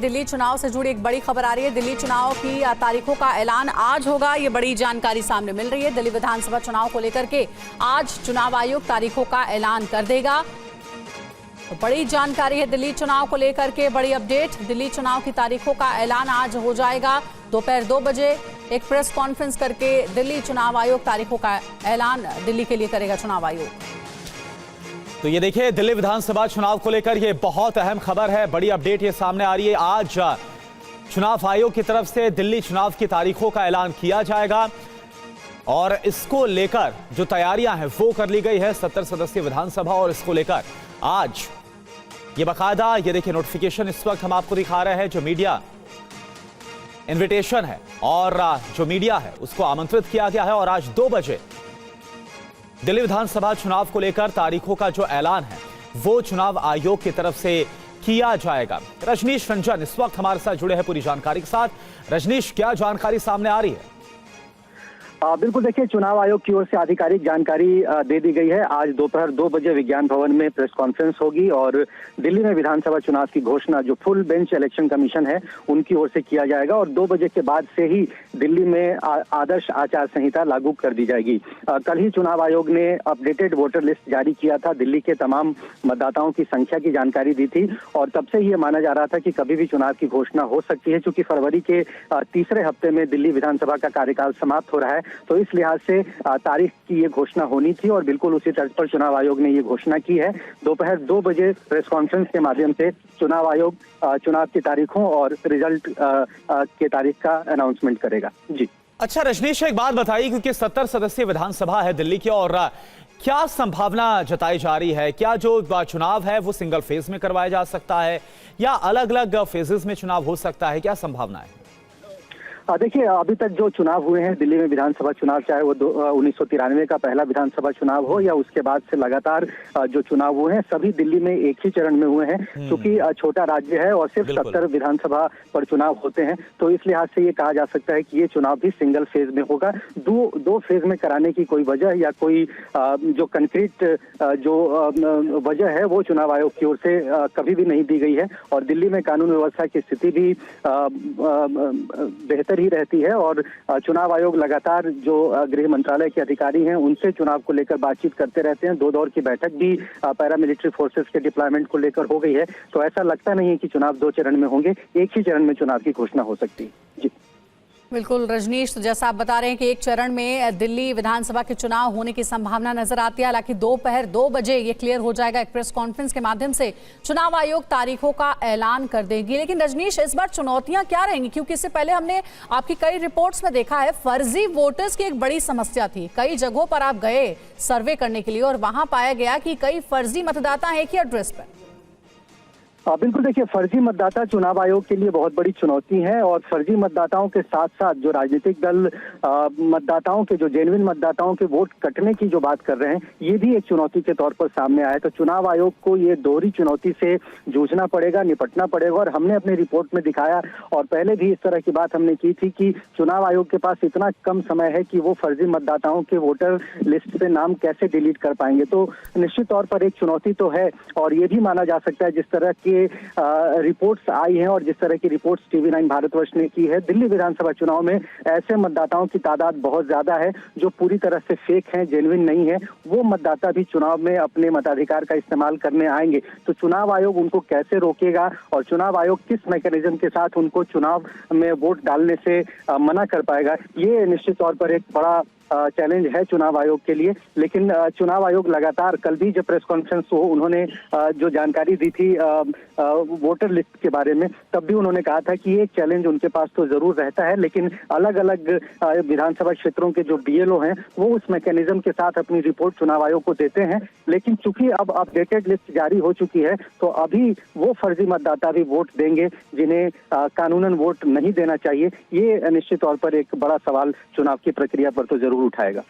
दिल्ली चुनाव से जुड़ी एक बड़ी खबर आ रही है। दिल्ली चुनाव की तारीखों का ऐलान आज होगा, ये बड़ी जानकारी सामने मिल रही है। दिल्ली विधानसभा चुनाव को लेकर के आज चुनाव आयोग तारीखों का ऐलान कर देगा। तो बड़ी जानकारी है दिल्ली चुनाव को लेकर के, बड़ी अपडेट। दिल्ली चुनाव की तारीखों का ऐलान आज हो जाएगा। दोपहर 2 बजे एक प्रेस कॉन्फ्रेंस करके दिल्ली चुनाव आयोग तारीखों का ऐलान दिल्ली के लिए करेगा चुनाव आयोग। तो ये देखिए, दिल्ली विधानसभा चुनाव को लेकर ये बहुत अहम खबर है, बड़ी अपडेट ये सामने आ रही है। आज चुनाव आयोग की तरफ से दिल्ली चुनाव की तारीखों का ऐलान किया जाएगा और इसको लेकर जो तैयारियां हैं वो कर ली गई है 70 सदस्यीय विधानसभा। और इसको लेकर आज ये बाकायदा ये देखिए नोटिफिकेशन इस वक्त हम आपको दिखा रहे हैं, जो मीडिया इन्विटेशन है और जो मीडिया है उसको आमंत्रित किया गया है। और आज 2 बजे दिल्ली विधानसभा चुनाव को लेकर तारीखों का जो ऐलान है वो चुनाव आयोग की तरफ से किया जाएगा। रजनीश रंजन इस वक्त हमारे साथ जुड़े हैं पूरी जानकारी के साथ। रजनीश, क्या जानकारी सामने आ रही है? बिल्कुल, देखिए, चुनाव आयोग की ओर से आधिकारिक जानकारी दे दी गई है। आज दोपहर 2 बजे विज्ञान भवन में प्रेस कॉन्फ्रेंस होगी और दिल्ली में विधानसभा चुनाव की घोषणा जो फुल बेंच इलेक्शन कमीशन है उनकी ओर से किया जाएगा। और 2 बजे के बाद से ही दिल्ली में आदर्श आचार संहिता लागू कर दी जाएगी। कल ही चुनाव आयोग ने अपडेटेड वोटर लिस्ट जारी किया था, दिल्ली के तमाम मतदाताओं की संख्या की जानकारी दी थी और तब से ही ये माना जा रहा था कि कभी भी चुनाव की घोषणा हो सकती है। चूंकि फरवरी के तीसरे हफ्ते में दिल्ली विधानसभा का कार्यकाल समाप्त हो रहा है, तो इस लिहाज से तारीख की ये घोषणा होनी थी और बिल्कुल उसी तर्ज पर चुनाव आयोग ने ये घोषणा की है। दोपहर 2 बजे प्रेस कॉन्फ्रेंस के माध्यम से चुनाव आयोग चुनाव की तारीखों और रिजल्ट के तारीख का अनाउंसमेंट करेगा। जी अच्छा रजनीश, एक बात बताइए, क्योंकि 70 सदस्यीय विधानसभा है दिल्ली की और क्या संभावना जताई जा रही है? क्या जो चुनाव है वो सिंगल फेज में करवाया जा सकता है या अलग अलग फेजेस में चुनाव हो सकता है? क्या संभावना है? देखिए, अभी तक जो चुनाव हुए हैं दिल्ली में विधानसभा चुनाव, चाहे वो 1993 का पहला विधानसभा चुनाव हो या उसके बाद से लगातार जो चुनाव हुए हैं, सभी दिल्ली में एक ही चरण में हुए हैं। क्योंकि छोटा राज्य है और सिर्फ 70 विधानसभा पर चुनाव होते हैं, तो इस लिहाज से ये कहा जा सकता है कि ये चुनाव भी सिंगल फेज में होगा। दो फेज में कराने की कोई वजह या कोई जो कंक्रीट जो वजह है वो चुनाव आयोग की ओर से कभी भी नहीं दी गई है। और दिल्ली में कानून व्यवस्था की स्थिति भी बेहतर ही रहती है और चुनाव आयोग लगातार जो गृह मंत्रालय के अधिकारी हैं उनसे चुनाव को लेकर बातचीत करते रहते हैं। 2 दौर की बैठक भी पैरामिलिट्री फोर्सेस के डिप्लॉयमेंट को लेकर हो गई है। तो ऐसा लगता नहीं है कि चुनाव 2 चरण में होंगे, एक ही चरण में चुनाव की घोषणा हो सकती है। जी बिल्कुल रजनीश, तो जैसा आप बता रहे हैं कि एक चरण में दिल्ली विधानसभा के चुनाव होने की संभावना नजर आती है। हालांकि दोपहर 2 बजे ये क्लियर हो जाएगा। एक प्रेस कॉन्फ्रेंस के माध्यम से चुनाव आयोग तारीखों का ऐलान कर देगी। लेकिन रजनीश, इस बार चुनौतियां क्या रहेंगी? क्योंकि इससे पहले हमने आपकी कई रिपोर्ट्स में देखा है फर्जी वोटर्स की एक बड़ी समस्या थी। कई जगहों पर आप गए सर्वे करने के लिए और वहां पाया गया कि कई फर्जी मतदाता हैं एक ही एड्रेस पर। बिल्कुल, देखिए, फर्जी मतदाता चुनाव आयोग के लिए बहुत बड़ी चुनौती है और फर्जी मतदाताओं के साथ साथ जो राजनीतिक दल मतदाताओं के, जो जेन्युइन मतदाताओं के वोट कटने की जो बात कर रहे हैं, ये भी एक चुनौती के तौर पर सामने आया। तो चुनाव आयोग को ये दोहरी चुनौती से जूझना पड़ेगा, निपटना पड़ेगा। और हमने अपने रिपोर्ट में दिखाया और पहले भी इस तरह की बात हमने की थी कि चुनाव आयोग के पास इतना कम समय है कि वो फर्जी मतदाताओं के वोटर लिस्ट से नाम कैसे डिलीट कर पाएंगे। तो निश्चित तौर पर एक चुनौती तो है और ये भी माना जा सकता है, जिस तरह की रिपोर्ट्स आई हैं और जिस तरह की रिपोर्ट्स TV9 भारतवर्ष ने की है, दिल्ली विधानसभा चुनाव में ऐसे मतदाताओं की तादाद बहुत ज्यादा है जो पूरी तरह से फेक हैं, जेन्युइन नहीं है। वो मतदाता भी चुनाव में अपने मताधिकार का इस्तेमाल करने आएंगे। तो चुनाव आयोग उनको कैसे रोकेगा और चुनाव आयोग किस मैकेनिज्म के साथ उनको चुनाव में वोट डालने से मना कर पाएगा, ये निश्चित तौर पर एक बड़ा चैलेंज है चुनाव आयोग के लिए। लेकिन चुनाव आयोग लगातार, कल भी जब प्रेस कॉन्फ्रेंस हो उन्होंने जो जानकारी दी थी वोटर लिस्ट के बारे में, तब भी उन्होंने कहा था कि एक चैलेंज उनके पास तो जरूर रहता है, लेकिन अलग अलग विधानसभा क्षेत्रों के जो BLO हैं वो उस मैकेनिज्म के साथ अपनी रिपोर्ट चुनाव आयोग को देते हैं। लेकिन चूंकि अब अपडेटेड लिस्ट जारी हो चुकी है, तो अभी वो फर्जी मतदाता भी वोट देंगे जिन्हें कानूनन वोट नहीं देना चाहिए। ये निश्चित तौर पर एक बड़ा सवाल चुनाव की प्रक्रिया पर तो जरूर उठाएगा।